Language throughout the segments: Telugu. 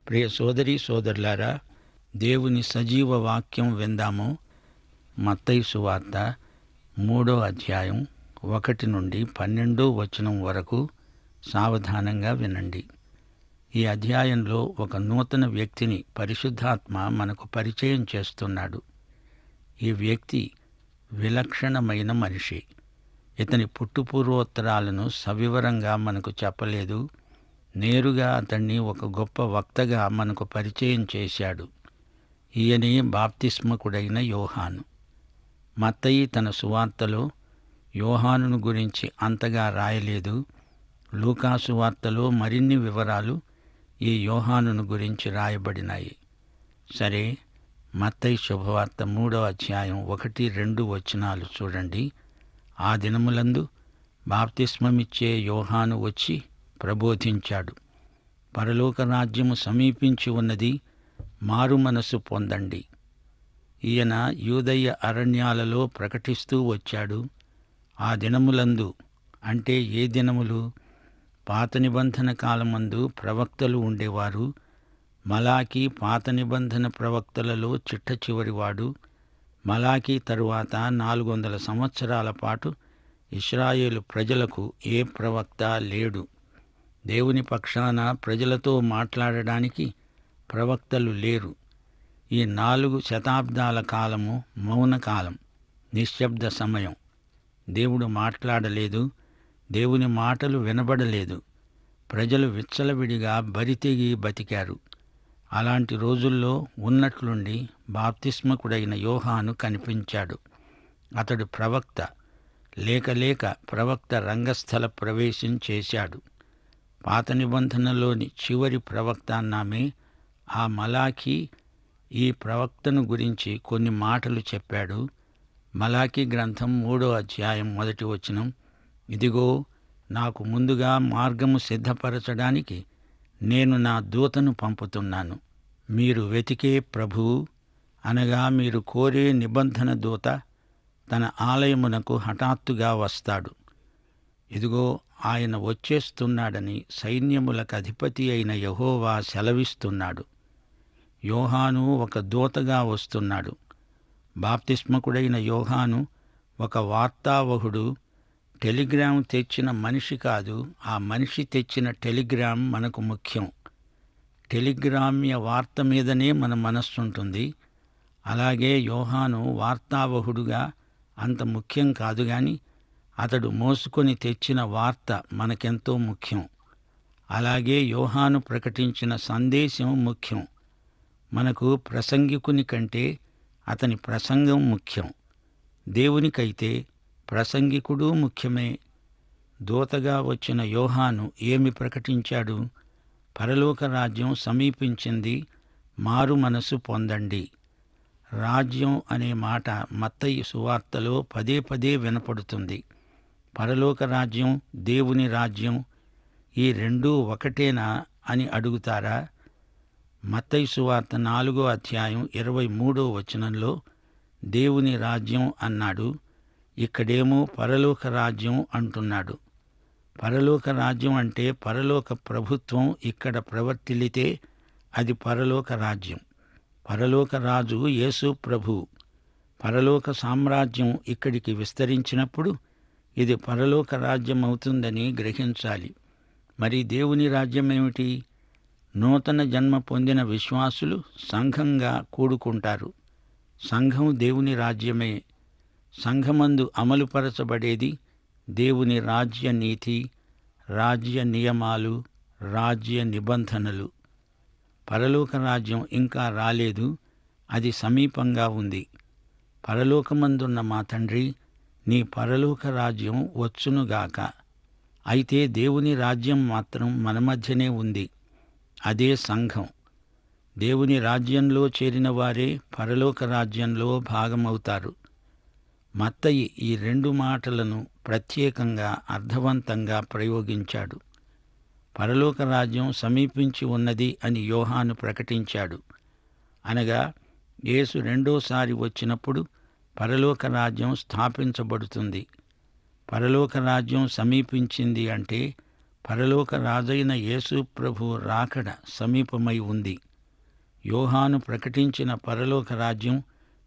ప్రియ సోదరీ సోదరులారా, దేవుని సజీవ వాక్యం విందాము. మత్తయి సువార్త 3వ అధ్యాయం 1 నుండి 12వ వచనం వరకు సావధానంగా వినండి. ఈ అధ్యాయంలో ఒక నూతన వ్యక్తిని పరిశుద్ధాత్మ మనకు పరిచయం చేస్తున్నాడు. ఈ వ్యక్తి విలక్షణమైన మనిషి. ఇతని పుట్టుపూర్వోత్తరాలను సవివరంగా మనకు చెప్పలేదు. నేరుగా అతన్ని ఒక గొప్ప వక్తగా మనకు పరిచయం చేశాడు. ఈయనే బాప్తిస్మకుడైన యోహాను. మత్తయి తన సువార్తలో యోహానును గురించి అంతగా రాయలేదు. లూకా సువార్తలో మరిన్ని వివరాలు ఈ యోహానును గురించి రాయబడినాయి. సరే, మత్తయి శుభవార్త 3వ అధ్యాయం 1-2 వచనాలు చూడండి. ఆ దినములందు బాప్తిస్మమిచ్చే యోహాను వచ్చి ప్రబోధించాడు. పరలోక రాజ్యము సమీపించి ఉన్నది, మారు మనసు పొందండి. ఈయన యూదయ అరణ్యాలలో ప్రకటిస్తూ వచ్చాడు. ఆ దినములందు అంటే ఏ దినములు? పాత నిబంధన కాలమందు ప్రవక్తలు ఉండేవారు. మలాకీ పాత నిబంధన ప్రవక్తలలో చిట్ట చివరివాడు. మలాకీ తరువాత 400 సంవత్సరాల పాటు ఇశ్రాయేలు ప్రజలకు ఏ ప్రవక్త లేడు. దేవుని పక్షాన ప్రజలతో మాట్లాడడానికి ప్రవక్తలు లేరు. ఈ 4 శతాబ్దాల కాలము మౌనకాలం, నిశ్శబ్ద సమయం. దేవుడు మాట్లాడలేదు. దేవుని మాటలు వినబడలేదు. ప్రజలు విచ్చలవిడిగా బరితెగి బతికారు. అలాంటి రోజుల్లో ఉన్నట్లుండి బాప్తిస్మకుడైన యోహాను కనిపించాడు. అతడు ప్రవక్త. లేక ప్రవక్త రంగస్థల ప్రవేశం చేశాడు. పాత నిబంధనలోని చివరి ప్రవక్త అన్నామే. ఆ మలాకీ ఈ ప్రవక్తను గురించి కొన్ని మాటలు చెప్పాడు. మలాకీ గ్రంథం 3వ అధ్యాయం 1వ వచనం, ఇదిగో, నాకు ముందుగా మార్గము సిద్ధపరచడానికి నేను నా దూతను పంపుతున్నాను. మీరు వెతికే ప్రభువు, అనగా మీరు కోరే నిబంధన దూత తన ఆలయమునకు హఠాత్తుగా వస్తాడు. ఇదిగో, ఆయన వచ్చేస్తున్నాడని సైన్యములకు అధిపతి అయిన యెహోవా సెలవిస్తున్నాడు. యోహాను ఒక దూతగా వస్తున్నాడు. బాప్తిస్మకుడైన యోహాను ఒక వార్తావహుడు. టెలిగ్రామ్ తెచ్చిన మనిషి కాదు, ఆ మనిషి తెచ్చిన టెలిగ్రామ్ మనకు ముఖ్యం. టెలిగ్రామ్య వార్త మీదనే మన మనస్సుంటుంది. అలాగే యోహాను వార్తావహుడుగా అంత ముఖ్యం కాదు గాని అతడు మోసుకొని తెచ్చిన వార్త మనకెంతో ముఖ్యం. అలాగే యోహాను ప్రకటించిన సందేశం ముఖ్యం. మనకు ప్రసంగికుని కంటే అతని ప్రసంగం ముఖ్యం. దేవునికైతే ప్రసంగికుడు ముఖ్యమే. దూతగా వచ్చిన యోహాను ఏమి ప్రకటించాడు? పరలోక రాజ్యం సమీపించింది, మారు మనసు పొందండి. రాజ్యం అనే మాట మత్తయి సువార్తలో పదే పదే వినపడుతుంది. పరలోక రాజ్యం, దేవుని రాజ్యం, ఈ రెండూ ఒకటేనా అని అడుగుతారా? మత్తయి సువార్త 4వ అధ్యాయం 23వ వచనంలో దేవుని రాజ్యం అన్నాడు. ఇక్కడేమో పరలోక రాజ్యం అంటున్నాడు. పరలోక రాజ్యం అంటే పరలోక ప్రభుత్వం ఇక్కడ ప్రవర్తిల్లితే అది పరలోక రాజ్యం. పరలోక రాజు యేసు ప్రభువు. పరలోక సామ్రాజ్యం ఇక్కడికి విస్తరించినప్పుడు ఇది పరలోక రాజ్యం అవుతుందని గ్రహించాలి. మరి దేవుని రాజ్యం ఏమిటి? నూతన జన్మ పొందిన విశ్వాసులు సంఘంగా కూడుకుంటారు. సంఘం దేవుని రాజ్యమే. సంఘమందు అమలుపరచబడేది దేవుని రాజ్య నీతి, రాజ్య నియమాలు, రాజ్య నిబంధనలు. పరలోక రాజ్యం ఇంకా రాలేదు, అది సమీపంగా ఉంది. పరలోకమందున్న మా తండ్రి, నీ పరలోక రాజ్యం వచ్చునుగాక. అయితే దేవుని రాజ్యం మాత్రం మన మధ్యనే ఉంది. అదే సంఘం. దేవుని రాజ్యంలో చేరిన వారే పరలోక రాజ్యంలో భాగమవుతారు. మత్తయి ఈ 2 మాటలను ప్రత్యేకంగా అర్థవంతంగా ప్రయోగించాడు. పరలోక రాజ్యం సమీపించి ఉన్నది అని యోహాను ప్రకటించాడు. అనగా యేసు రెండోసారి వచ్చినప్పుడు పరలోక రాజ్యం స్థాపించబడుతుంది. పరలోక రాజ్యం సమీపించింది అంటే పరలోక రాజైన యేసు ప్రభు రాకడ సమీపమై ఉంది. యోహాను ప్రకటించిన పరలోక రాజ్యం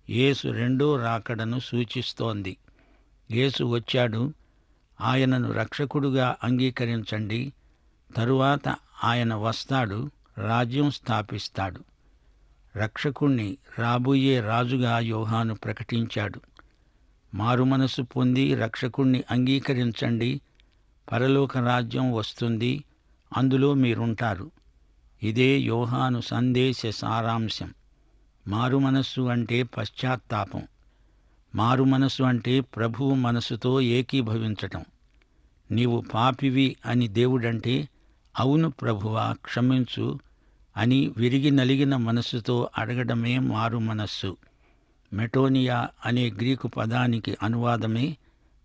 యేసు రెండో రాకడను సూచిస్తోంది. యేసు వచ్చాడు, ఆయనను రక్షకుడుగా అంగీకరించండి. తరువాత ఆయన వస్తాడు, రాజ్యం స్థాపిస్తాడు. రక్షకుణ్ణి రాబోయే రాజుగా యోహాను ప్రకటించాడు. మారుమనసు పొంది రక్షకుణ్ణి అంగీకరించండి, పరలోక రాజ్యం వస్తుంది, అందులో మీరుంటారు. ఇదే యోహాను సందేశ సారాంశం. మారుమనస్సు అంటే పశ్చాత్తాపం. మారుమనసు అంటే ప్రభువు మనసుతో ఏకీభవించటం. నీవు పాపివి అని దేవుడంటే, అవును ప్రభువా క్షమించు అని విరిగి నలిగిన మనస్సుతో అడగడమే మారుమనస్సు. మెటోనియా అనే గ్రీకు పదానికి అనువాదమే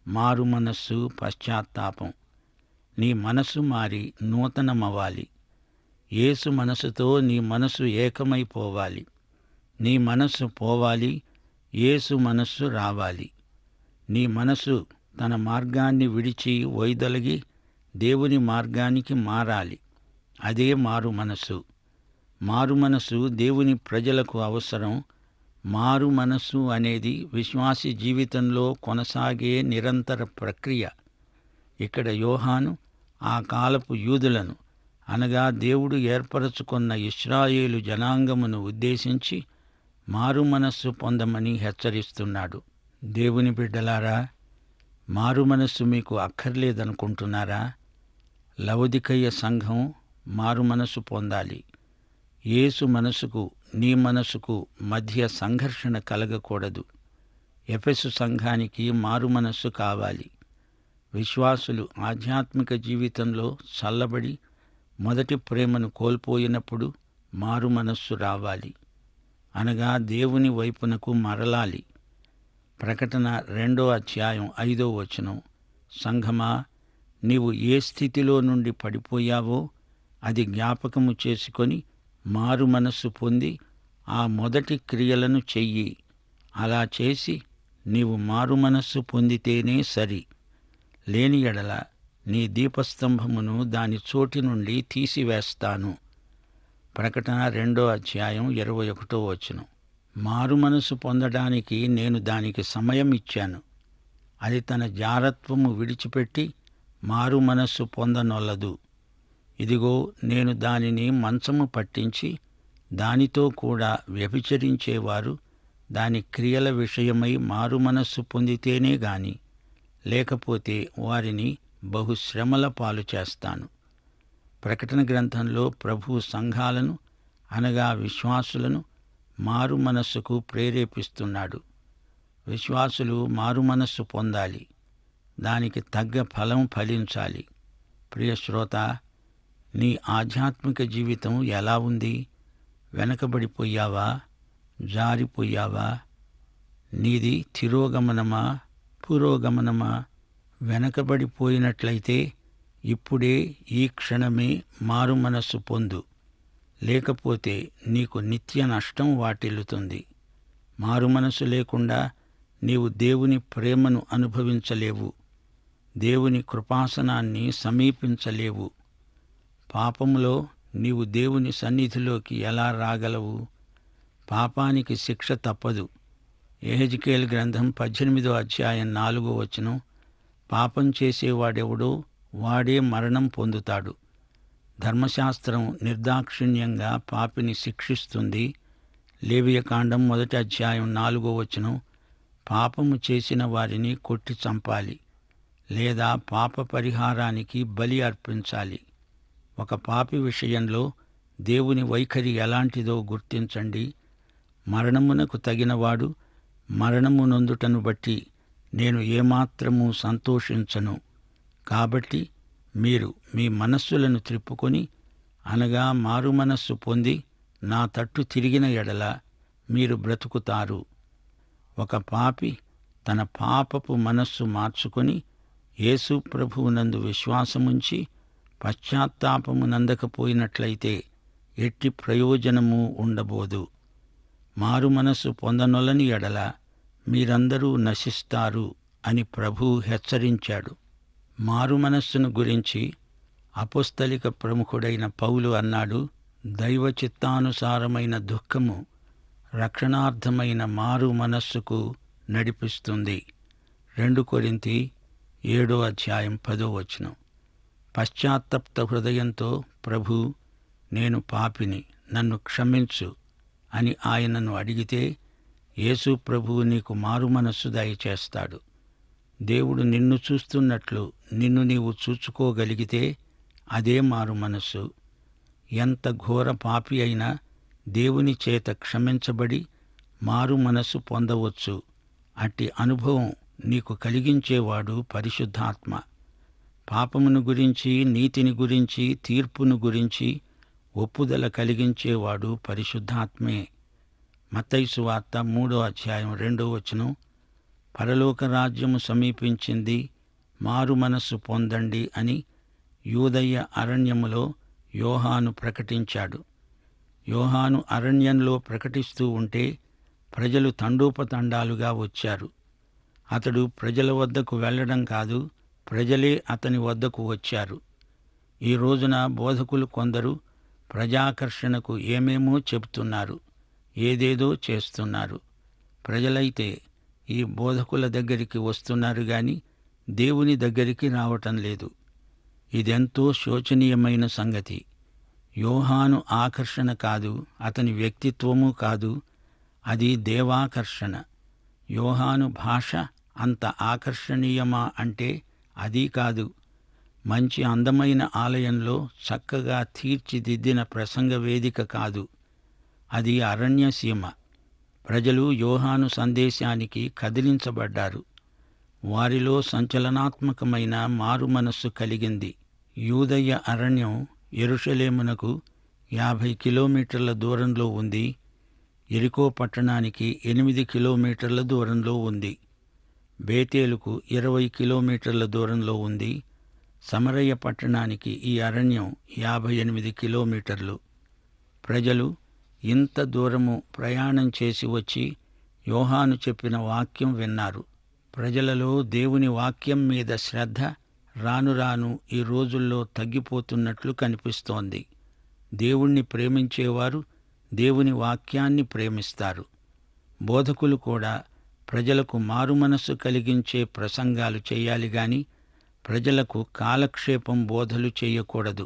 మారుమనస్సు, పశ్చాత్తాపం. నీ మనసు మారి నూతనమవ్వాలి. యేసు మనసుతో నీ మనసు ఏకమైపోవాలి. నీ మనస్సు పోవాలి, యేసు మనస్సు రావాలి. నీ మనసు తన మార్గాన్ని విడిచి వైదొలగి దేవుని మార్గానికి మారాలి. అదే మారుమనసు. మారుమనసు దేవుని ప్రజలకు అవసరం. మారుమనసు అనేది విశ్వాసి జీవితంలో కొనసాగే నిరంతర ప్రక్రియ. ఇక్కడ యోహాను ఆ కాలపు యూదులను, అనగా దేవుడు ఏర్పరచుకున్న ఇశ్రాయేలు జనాంగమును ఉద్దేశించి మారుమనస్సు పొందమని హెచ్చరిస్తున్నాడు. దేవుని బిడ్డలారా, మారుమనస్సు మీకు అక్కర్లేదనుకుంటున్నారా? లవొదికయ సంఘం మారుమనస్సు పొందాలి. యేసు మనసుకు నీ మనసుకు మధ్య సంఘర్షణ కలగకూడదు. ఎఫెసు సంఘానికి మారుమనస్సు కావాలి. విశ్వాసులు ఆధ్యాత్మిక జీవితంలో చల్లబడి మొదటి ప్రేమను కోల్పోయినప్పుడు మారుమనస్సు రావాలి, అనగా దేవుని వైపునకు మరలాలి. ప్రకటన 2:5 సంఘమా, నీవు ఏ స్థితిలో నుండి పడిపోయావో అది జ్ఞాపకము చేసుకొని మారుమనస్సు పొంది ఆ మొదటి క్రియలను చెయ్యి. అలా చేసి నీవు మారుమనస్సు పొందితేనే సరి. లేని ఎడల నీ దీపస్తంభమును దాని చోటి నుండి తీసివేస్తాను. ప్రకటన 2:21 మారుమనసు పొందడానికి నేను దానికి సమయం ఇచ్చాను. అది తన జారత్వము విడిచిపెట్టి మారుమనస్సు పొందనొల్లదు. ఇదిగో, నేను దానిని మంచము పట్టించి దానితో కూడా వ్యభిచరించేవారు దాని క్రియల విషయమై మారుమనస్సు పొందితేనే గాని, లేకపోతే వారిని బహుశ్రమల పాలు చేస్తాను. ప్రకటన గ్రంథంలో ప్రభువు సంఘాలను, అనగా విశ్వాసులను మారుమనస్సుకు ప్రేరేపిస్తున్నాడు. విశ్వాసులు మారుమనస్సు పొందాలి. దానికి తగ్గ ఫలం ఫలించాలి. ప్రియ శ్రోత, నీ ఆధ్యాత్మిక జీవితం ఎలా ఉంది? వెనకబడిపోయావా? జారిపోయావా? నీది తిరోగమనమా, పురోగమనమా? వెనకబడిపోయినట్లయితే ఇప్పుడే ఈ క్షణమే మారుమనస్సు పొందు. లేకపోతే నీకు నిత్య నష్టం వాటిల్లుతుంది. మారుమనస్సు లేకుండా నీవు దేవుని ప్రేమను అనుభవించలేవు. దేవుని కృపాసనాన్ని సమీపించలేవు. పాపములో నీవు దేవుని సన్నిధిలోకి ఎలా రాగలవు? పాపానికి శిక్ష తప్పదు. యెహెజ్కేలు గ్రంథం 18:4 పాపం చేసేవాడెవడో వాడే మరణం పొందుతాడు. ధర్మశాస్త్రం నిర్దాక్షిణ్యంగా పాపిని శిక్షిస్తుంది. లేవియకాండం 1:4 పాపము చేసిన వారిని కొట్టి చంపాలి, లేదా పాప పరిహారానికి బలి అర్పించాలి. ఒక పాపి విషయంలో దేవుని వైఖరి ఎలాంటిదో గుర్తించండి. మరణమునకు తగినవాడు మరణము నొందుటను బట్టి నేను ఏమాత్రమూ సంతోషించను. కాబట్టి మీరు మీ మనస్సులను త్రిప్పుకొని, అనగా మారుమనస్సు పొంది నా తట్టు తిరిగిన ఎడల మీరు బ్రతుకుతారు. ఒక పాపి తన పాపపు మనస్సు మార్చుకొని యేసు ప్రభువునందు విశ్వాసముంచి పశ్చాత్తాపమునందకపోయినట్లయితే ఎట్టి ప్రయోజనము ఉండబోదు. మారుమనస్సు పొందనొల్లని ఎడల మీరందరూ నశిస్తారు అని ప్రభువు హెచ్చరించాడు. మారుమనస్సును గురించి అపోస్తలిక ప్రముఖుడైన పౌలు అన్నాడు, దైవ చిత్తానుసారమైన దుఃఖము రక్షణార్థమైన మారు మనస్సుకు నడిపిస్తుంది. 2 కొరింథీ 7:10 పశ్చాత్తప్త హృదయంతో, ప్రభూ, నేను పాపిని, నన్ను క్షమించు అని ఆయనను అడిగితే యేసు ప్రభువు నీకు మారు మనస్సు దయచేస్తాడు. దేవుడు నిన్ను చూస్తున్నట్లు నిన్ను నీవు చూచుకోగలిగితే అదే మారు మనస్సు. ఎంత ఘోర పాపి అయినా దేవుని చేత క్షమించబడి మారు మనస్సు పొందవచ్చు. అట్టి అనుభవం నీకు కలిగించేవాడు పరిశుద్ధాత్మ. పాపమును గురించి, నీతిని గురించి, తీర్పును గురించి ఒప్పుదల కలిగించేవాడు పరిశుద్ధాత్మే. మత్తయి సువార్త 3:2 పరలోక రాజ్యము సమీపించింది, మారు మనస్సు పొందండి అని యూదయ అరణ్యములో యోహాను ప్రకటించాడు. యోహాను అరణ్యంలో ప్రకటిస్తూ ఉంటే ప్రజలు తండోపతండాలుగా వచ్చారు. అతడు ప్రజల వద్దకు వెళ్లడం కాదు, ప్రజలే అతని వద్దకు వచ్చారు. ఈ రోజున బోధకులు కొందరు ప్రజాకర్షణకు ఏమేమో చెబుతున్నారు, ఏదేదో చేస్తున్నారు. ప్రజలైతే ఈ బోధకుల దగ్గరికి వస్తున్నారు గాని దేవుని దగ్గరికి రావటం లేదు. ఇదెంతో శోచనీయమైన సంగతి. యోహాను ఆకర్షణ కాదు, అతని వ్యక్తిత్వము కాదు, అది దేవాకర్షణ. యోహాను భాష అంత ఆకర్షణీయమా అంటే అది కాదు. మంచి అందమైన ఆలయంలో చక్కగా తీర్చిదిద్దిన ప్రసంగ వేదిక కాదు, అది అరణ్యసీమ. ప్రజలు యోహాను సందేశానికి కదిలించబడ్డారు. వారిలో సంచలనాత్మకమైన మారు మనస్సు కలిగింది. యూదయ అరణ్యం యెరూషలేమునకు 50 కిలోమీటర్ల దూరంలో ఉంది. యెరికో పట్టణానికి 8 కిలోమీటర్ల దూరంలో ఉంది. బేతేలుకు 20 కిలోమీటర్ల దూరంలో ఉంది. సమరయ పట్టణానికి ఈ అరణ్యం 58 కిలోమీటర్లు. ప్రజలు ఇంత దూరము ప్రయాణం చేసి వచ్చి యోహాను చెప్పిన వాక్యం విన్నారు. ప్రజలలో దేవుని వాక్యం మీద శ్రద్ధ రాను రాను ఈ రోజుల్లో తగ్గిపోతున్నట్లు కనిపిస్తోంది. దేవుణ్ణి ప్రేమించేవారు దేవుని వాక్యాన్ని ప్రేమిస్తారు. బోధకులు కూడా ప్రజలకు మారుమనస్సు కలిగించే ప్రసంగాలు చేయాలి గాని ప్రజలకు కాలక్షేపం బోధలు చేయకూడదు.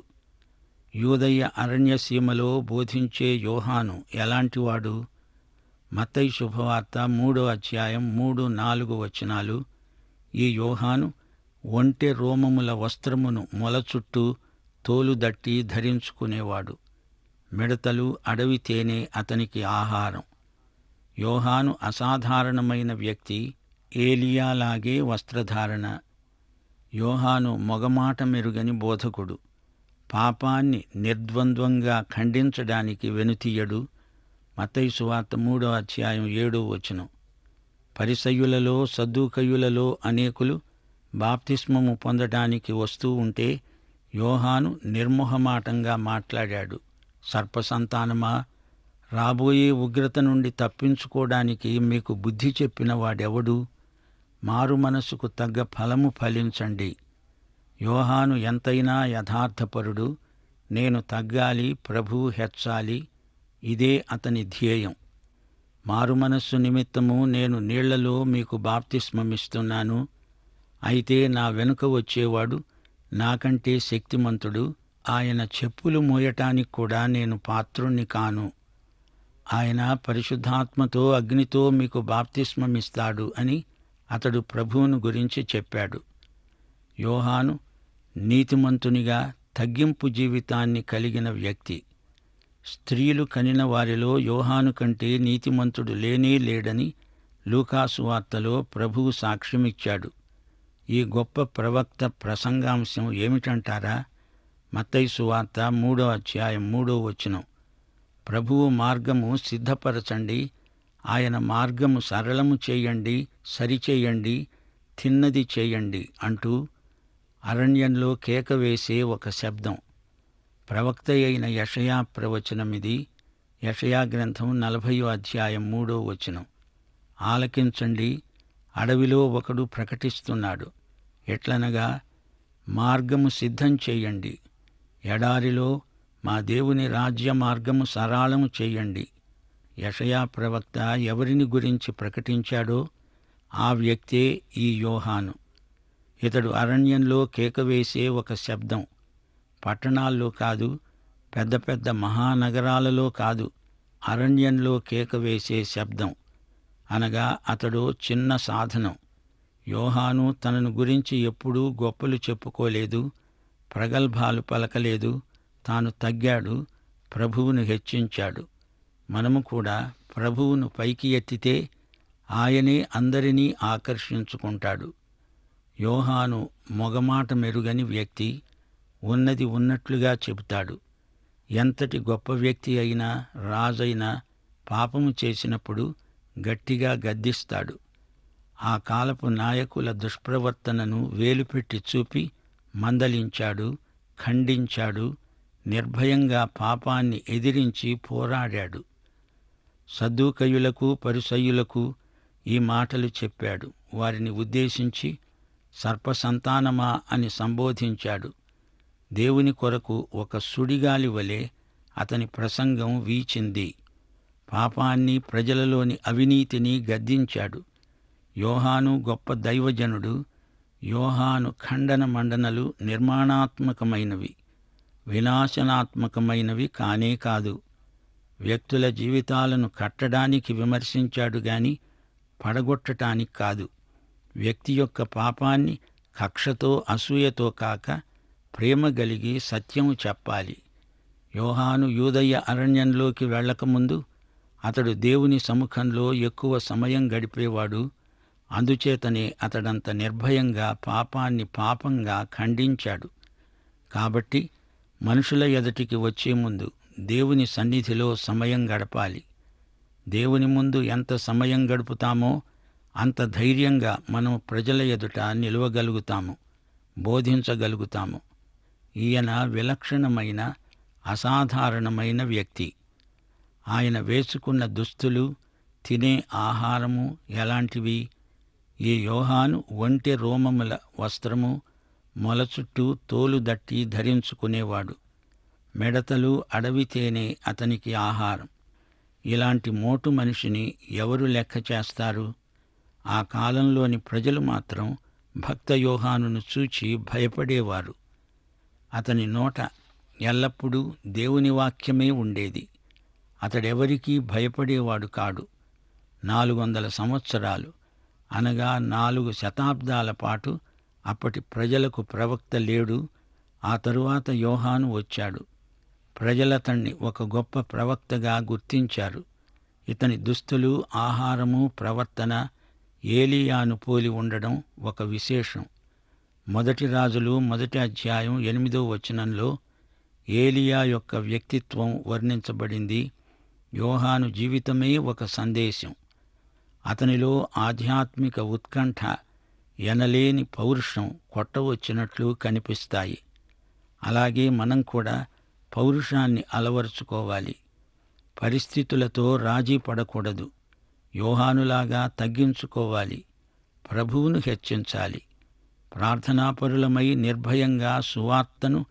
యూదయ అరణ్యసీమలో బోధించే యోహాను ఎలాంటివాడు? మత్తయి శుభవార్త 3:3-4 ఈ యోహాను ఒంటె రోమముల వస్త్రమును మొల చుట్టూ తోలుదట్టి ధరించుకునేవాడు. మిడతలు, అడవి తేనె అతనికి ఆహారం. యోహాను అసాధారణమైన వ్యక్తి. ఏలియాలాగే వస్త్రధారణ. యోహాను మొగమాట మెరుగని బోధకుడు. పాపాన్ని నిర్ద్వంద్వంగా ఖండించడానికి వెనుతీయడు. మత్తయి సువార్త 3:7 పరిసయ్యులలో, సద్దూకయ్యులలో అనేకులు బాప్తిస్మము పొందడానికి వస్తూ ఉంటే యోహాను నిర్మోహమాటంగా మాట్లాడాడు. సర్పసంతానమా, రాబోయే ఉగ్రత నుండి తప్పించుకోవడానికి మీకు బుద్ధి చెప్పిన వాడెవడు? మారు మనసుకు తగ్గ ఫలము ఫలించండి. యోహాను ఎంతైనా యథార్థపరుడు. నేను తగ్గాలి, ప్రభువు హెచ్చాలి, ఇదే అతని ధ్యేయం. మారుమనస్సు నిమిత్తము నేను నీళ్లలో మీకు బాప్తిస్మమిస్తున్నాను. అయితే నా వెనుక వచ్చేవాడు నాకంటే శక్తిమంతుడు. ఆయన చెప్పులు మోయటానికి కూడా నేను పాత్రుణ్ణి కాను. ఆయన పరిశుద్ధాత్మతో, అగ్నితో మీకు బాప్తిస్మమిస్తాడు అని అతడు ప్రభువును గురించి చెప్పాడు. యోహాను నీతిమంతునిగా తగ్గింపు జీవితాన్ని కలిగిన వ్యక్తి. స్త్రీలు కనిన వారిలో యోహాను కంటే నీతిమంతుడు లేనే లేడని లూకాసు వార్తలో ప్రభువు సాక్ష్యమిచ్చాడు. ఈ గొప్ప ప్రవక్త ప్రసంగాంశం ఏమిటంటారా? మత్తయి సువార్త 3:3 ప్రభువు మార్గము సిద్ధపరచండి, ఆయన మార్గము సరళము చేయండి, సరిచేయండి, తిన్నది చేయండి అంటూ అరణ్యంలో కేక వేసే ఒక శబ్దం. ప్రవక్త అయిన యెషయా ప్రవచనమిది. యెషయా గ్రంథం 40:3 ఆలకించండి, అడవిలో ఒకడు ప్రకటిస్తున్నాడు. ఎట్లనగా, మార్గము సిద్ధం చేయండి, ఎడారిలో మా దేవుని రాజ్య మార్గము సరళము చెయ్యండి. యెషయా ప్రవక్త ఎవరిని గురించి ప్రకటించాడో ఆ వ్యక్తే ఈ యోహాను. ఇతడు అరణ్యంలో కేకవేసే ఒక శబ్దం. పట్టణాల్లో కాదు, పెద్ద పెద్ద మహానగరాలలో కాదు, అరణ్యంలో కేకవేసే శబ్దం. అనగా అతడు చిన్న సాధనం. యోహాను తనను గురించి ఎప్పుడూ గొప్పలు చెప్పుకోలేదు, ప్రగల్భాలు పలకలేదు. తాను తగ్గాడు, ప్రభువును హెచ్చించాడు. మనము కూడా ప్రభువును పైకి ఎత్తితే ఆయనే అందరినీ ఆకర్షించుకుంటాడు. యోహాను మొగమాట మెరుగని వ్యక్తి. ఉన్నది ఉన్నట్లుగా చెబుతాడు. ఎంతటి గొప్ప వ్యక్తి అయినా, రాజైనా పాపము చేసినప్పుడు గట్టిగా గద్దిస్తాడు. ఆ కాలపు నాయకుల దుష్ప్రవర్తనను వేలుపెట్టి చూపి మందలించాడు, ఖండించాడు, నిర్భయంగా పాపాన్ని ఎదిరించి పోరాడాడు. సద్దూకయులకు, పరిసయ్యులకు ఈ మాటలు చెప్పాడు. వారిని ఉద్దేశించి సర్పసంతానమా అని సంబోధించాడు. దేవుని కొరకు ఒక సుడిగాలి వలె అతని ప్రసంగం వీచింది. పాపాన్ని, ప్రజలలోని అవినీతిని గద్దించాడు. యోహాను గొప్ప దైవజనుడు. యోహాను ఖండన మండనలు నిర్మాణాత్మకమైనవి, వినాశనాత్మకమైనవి కానే కాదు. వ్యక్తుల జీవితాలను కట్టడానికి విమర్శించాడు గాని పడగొట్టటానికి కాదు. వ్యక్తి యొక్క పాపాన్ని కక్షతో, అసూయతో కాక ప్రేమ గలిగి సత్యము చెప్పాలి. యోహాను యూదయ అరణ్యంలోకి వెళ్ళకముందు అతడు దేవుని సముఖంలో ఎక్కువ సమయం గడిపేవాడు. అందుచేతనే అతడంత నిర్భయంగా పాపాన్ని పాపంగా ఖండించాడు. కాబట్టి మనుషుల ఎదుటికి వచ్చే ముందు దేవుని సన్నిధిలో సమయం గడపాలి. దేవుని ముందు ఎంత సమయం గడుపుతామో అంత ధైర్యంగా మనం ప్రజల ఎదుట నిలవగలుగుతాము, బోధించగలుగుతాము. ఈయన విలక్షణమైన, అసాధారణమైన వ్యక్తి. ఆయన వేసుకున్న దుస్తులు, తినే ఆహారము ఎలాంటివి? ఈ యోహాను ఒంటె రోమముల వస్త్రము, మొల చుట్టూ తోలు దట్టి ధరించుకునేవాడు. మిడతలు, అడవి తేనె అతనికి ఆహారం. ఇలాంటి మోటు మనిషిని ఎవరు లెక్క చేస్తారు? ఆ కాలంలోని ప్రజలు మాత్రం భక్త యోహానును చూచి భయపడేవారు. అతని నోట ఎల్లప్పుడూ దేవుని వాక్యమే ఉండేది. అతడెవరికీ భయపడేవాడు కాడు. 400 సంవత్సరాలు అనగా 4 శతాబ్దాల పాటు అప్పటి ప్రజలకు ప్రవక్త లేడు. ఆ తరువాత యోహాను వచ్చాడు. ప్రజలతన్ని ఒక గొప్ప ప్రవక్తగా గుర్తించారు. ఇతని దుస్తులు, ఆహారము, ప్రవర్తన ఏలీయాను పోలి ఉండడం ఒక విశేషం. 1 రాజులు 1 అధ్యాయం 8వ వచనంలో ఏలీయా యొక్క వ్యక్తిత్వం వర్ణించబడింది. యోహాను జీవితమే ఒక సందేశం. అతనిలో ఆధ్యాత్మిక ఉత్కంఠ, ఎనలేని పౌరుషం కొట్టవచ్చినట్లు కనిపిస్తాయి. అలాగే మనం కూడా పౌరుషాన్ని అలవరుచుకోవాలి. పరిస్థితులతో రాజీ పడకూడదు. యోహానులాగా తగ్గించుకోవాలి. ప్రభువును హెచ్చించాలి. ప్రార్థనాపరులమై నిర్భయంగా సువార్తను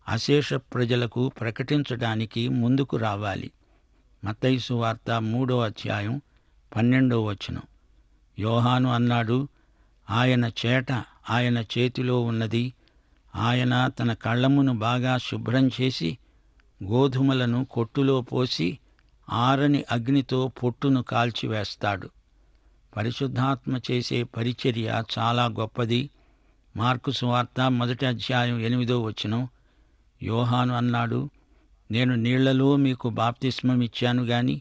అశేష ప్రజలకు ప్రకటించడానికి ముందుకు రావాలి. మత్తయి సువార్త 3వ అధ్యాయం 12వ వచనం. యోహాను అన్నాడు, ఆయన చేట ఆయన చేతిలో ఉన్నది. ఆయన తన కళ్ళమును బాగా శుభ్రం చేసి గోధుమలను కొట్టులో పోసి ఆరని అగ్నితో పొట్టును కాల్చివేస్తాడు. పరిశుద్ధాత్మ చేసే పరిచర్య చాలా గొప్పది. మార్కు సువార్త 1వ అధ్యాయం 8వ వచనం. యోహాను అన్నాడు, నేను నీళ్లలో మీకు బాప్తిస్మమిచ్చాను గాని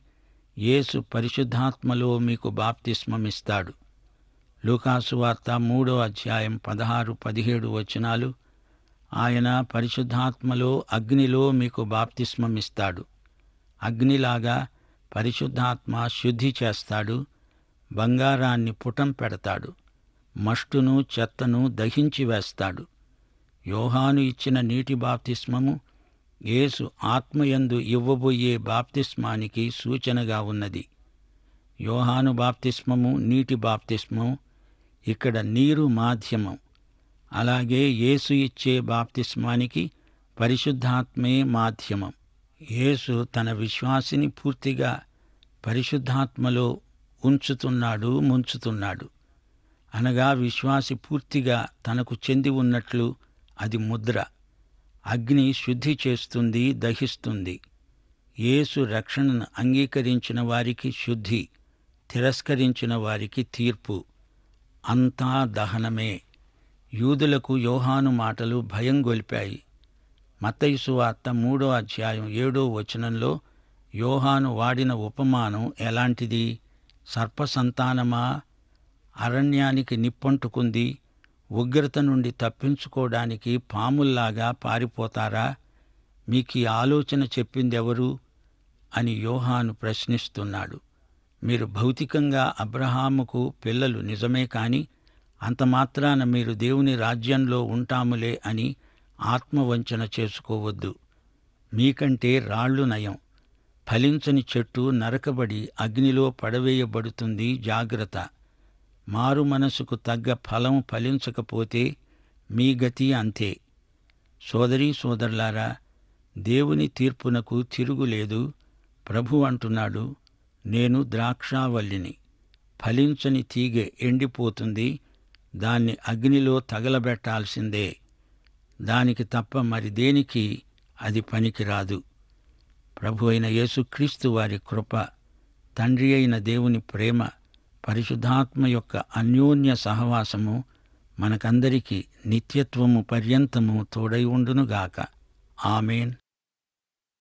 యేసు పరిశుద్ధాత్మలో మీకు బాప్తిస్మమిస్తాడు. లూకాసు వార్త 3వ అధ్యాయం 16, 17 వచనాలు. ఆయన పరిశుద్ధాత్మలో, అగ్నిలో మీకు బాప్తిస్మమిస్తాడు. అగ్నిలాగా పరిశుద్ధాత్మ శుద్ధి చేస్తాడు. బంగారాన్ని పుటం పెడతాడు. మష్టును, చెత్తను దహించి వేస్తాడు. యోహాను ఇచ్చిన నీటి బాప్తిస్మము యేసు ఆత్మయందు ఇవ్వబోయే బాప్తిస్మానికి సూచనగా ఉన్నది. యోహాను బాప్తిస్మము నీటి బాప్తిస్మం. ఇక్కడ నీరు మాధ్యమం. అలాగే యేసు ఇచ్చే బాప్తిస్మానికి పరిశుద్ధాత్మే మాధ్యమం. యేసు తన విశ్వాసిని పూర్తిగా పరిశుద్ధాత్మలో ముంచుతున్నాడు. అనగా విశ్వాసి పూర్తిగా తనకు చెంది ఉన్నట్లు అది ముద్ర. అగ్ని శుద్ధి చేస్తుంది, దహిస్తుంది. యేసు రక్షణను అంగీకరించిన వారికి శుద్ధి, తిరస్కరించిన వారికి తీర్పు. అంతా దహనమే. యూదులకు యోహాను మాటలు భయం గొల్పాయి. మత్తయి సువార్త 3వ అధ్యాయం 7వ వచనంలో యోహాను వాడిన ఉపమానం ఎలాంటిది? సర్పసంతానమా, అరణ్యానికి నిప్పంటుకుంది, ఉగ్రత నుండి తప్పించుకోవడానికి పాముల్లాగా పారిపోతారా? మీకీ ఆలోచన చెప్పిందెవరు అని యోహాను ప్రశ్నిస్తున్నాడు. మీరు భౌతికంగా అబ్రహాముకు పిల్లలు నిజమే, కాని అంతమాత్రాన మీరు దేవుని రాజ్యంలో ఉంటాములే అని ఆత్మవంచన చేసుకోవద్దు. మీకంటే రాళ్లు నయం. ఫలించని చెట్టు నరకబడి అగ్నిలో పడవేయబడుతుంది, జాగ్రత్త. మారు మనసుకు తగ్గ ఫలం ఫలించకపోతే మీ గతి అంతే. సోదరీ సోదరులారా, దేవుని తీర్పునకు తిరుగులేదు. ప్రభు అంటున్నాడు, నేను ద్రాక్షావల్లిని. ఫలించని తీగె ఎండిపోతుంది, దాన్ని అగ్నిలో తగలబెట్టాల్సిందే. దానికి తప్ప మరి దేనికి అది పనికిరాదు. ప్రభు అయిన యేసుక్రీస్తు వారి కృప, తండ్రి అయిన దేవుని ప్రేమ, పరిశుద్ధాత్మ యొక్క అన్యోన్య సహవాసము మనకందరికీ నిత్యత్వము పర్యంతము తోడై ఉండునుగాక. ఆమేన్.